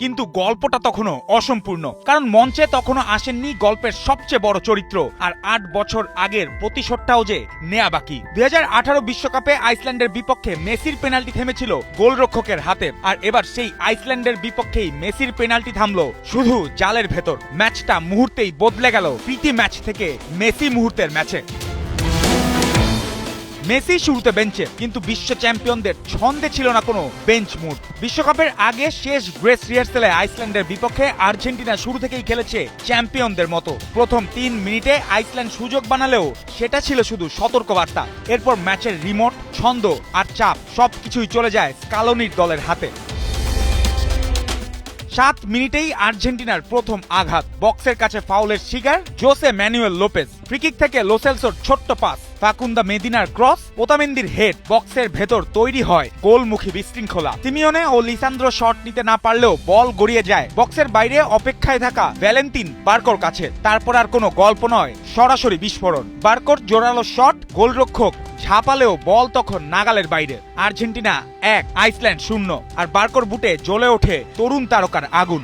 কিন্তু গল্পটা তখনও অসম্পূর্ণ, কারণ মঞ্চে তখনও আসেননি গল্পের সবচেয়ে বড় চরিত্র, আর ৮ বছর আগের প্রতিশোধটাও যে নেয়া বাকি। ২০১৮ বিশ্বকাপে আইসল্যান্ডের বিপক্ষে মেসির পেনাল্টি থেমেছিল গোলরক্ষকের হাতে, আর এবার সেই আইসল্যান্ডের বিপক্ষেই মেসির পেনাল্টি থামলো শুধু জালের ভেতর। ম্যাচটা মুহূর্তেই বদলে গেল প্রীতি ম্যাচ থেকে মেসি মুহূর্তের ম্যাচে। মেসি শুরুতে বেঞ্চে, কিন্তু বিশ্ব চ্যাম্পিয়নদের ছন্দে ছিল না কোনো বেঞ্চ মুড। বিশ্বকাপের আগে শেষ গ্রেস রিহার্সেলে আইসল্যান্ডের বিপক্ষে আর্জেন্টিনা শুরু থেকেই খেলেছে চ্যাম্পিয়নদের মতো। প্রথম ৩ মিনিটে আইসল্যান্ড সুযোগ বানালেও সেটা ছিল শুধু সতর্কবার্তা। এরপর ম্যাচের রিমোট, ছন্দ আর চাপ সবকিছুই চলে যায় স্কালোনির দলের হাতে। ৭ মিনিটেই আর্জেন্টিনার প্রথম আঘাত, বক্সের কাছে ফাউলের শিকার জোসে ম্যানুয়েল লোপেজ। ফ্রিকিক থেকে লোসেলসোর ছোট্ট পাস, ফাকুন্দা মেদিনার ক্রস, ওতামেন্দির হেড, বক্সের ভেতর তৈরি হয় গোলমুখী বিশৃঙ্খলা। সিমিওনে ও লিসান্দ্রো শট নিতে না পারলেও বল গড়িয়ে যায় বক্সের বাইরে অপেক্ষায় থাকা ভ্যালেন্তিন বার্কোর কাছে। তারপর আর কোনো গল্প নয়, সরাসরি বিস্ফোরণ। বার্কোর জোরালো শট, গোলরক্ষক ঝাঁপালেও বল তখন নাগালের বাইরে। আর্জেন্টিনা ১, আইসল্যান্ড ০, আর বার্কোর বুটে জ্বলে ওঠে তরুণ তারকার আগুন।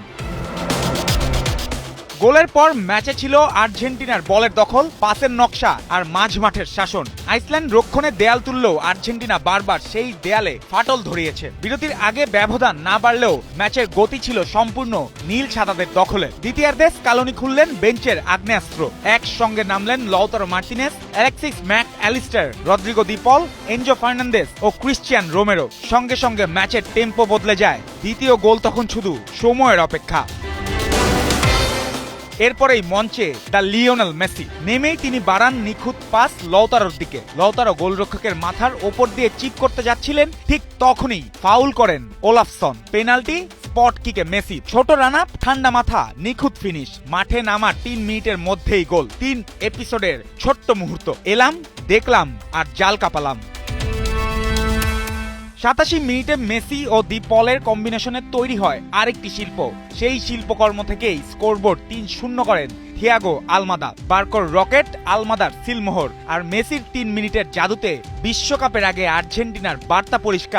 গোলের পর ম্যাচে ছিল আর্জেন্টিনার বলের দখল, পাসের নকশা আর মাঝ মাঠের শাসন। আইসল্যান্ড রক্ষণে দেয়াল তুললেও আর্জেন্টিনা বারবার সেই দেয়ালে ফাটল ধরিয়েছে। বিরতির আগে ব্যবধান না বাড়লেও ম্যাচের গতি ছিল সম্পূর্ণ নীল সাদাদের দখলে। দ্বিতীয়ার্ধে স্কালোনি খুললেন বেঞ্চের আগ্নেয়াস্ত্র। একসঙ্গে নামলেন Lautaro Martinez, Alexis Mac Allister, Rodrigo De Paul, Enzo Fernandez ও ক্রিশ্চিয়ান রোমেরো। সঙ্গে সঙ্গে ম্যাচের টেম্পো বদলে যায়। দ্বিতীয় গোল তখন শুধু সময়ের অপেক্ষা। এরপরেই মঞ্চে দ্য লিওনেল মেসি। নেমেই তিনি বাড়ান নিখুঁত পাস লাউতারোর দিকে। লাউতারো গোলরক্ষকের মাথার ওপর দিয়ে চিপ করতে যাচ্ছিলেন, ঠিক তখনই ফাউল করেন ওলাফসন। পেনাল্টি, স্পট কিকে মেসি। ছোট রান আপ, ঠান্ডা মাথা, নিখুঁত ফিনিশ। মাঠে নামার ৩ মিনিটের মধ্যেই গোল। ৩ এপিসোডের ছোট্ট মুহূর্ত। এলাম, দেখলাম আর জাল কাপালাম। ৮৭ মিনিটে মেসি ও দি পলের কম্বিনেশনে তৈরি হয় আরেকটি শিল্প। সেই শিল্পকর্ম থেকেই স্কোরবোর্ড ৩-০ করেন থিয়াগো আলমাদা। বার্কোর রকেট, আলমাদার সিলমোহর, আর মেসির ৩ মিনিটের জাদুতে বিশ্বকাপের আগে আর্জেন্টিনার বার্তা পরিষ্কার।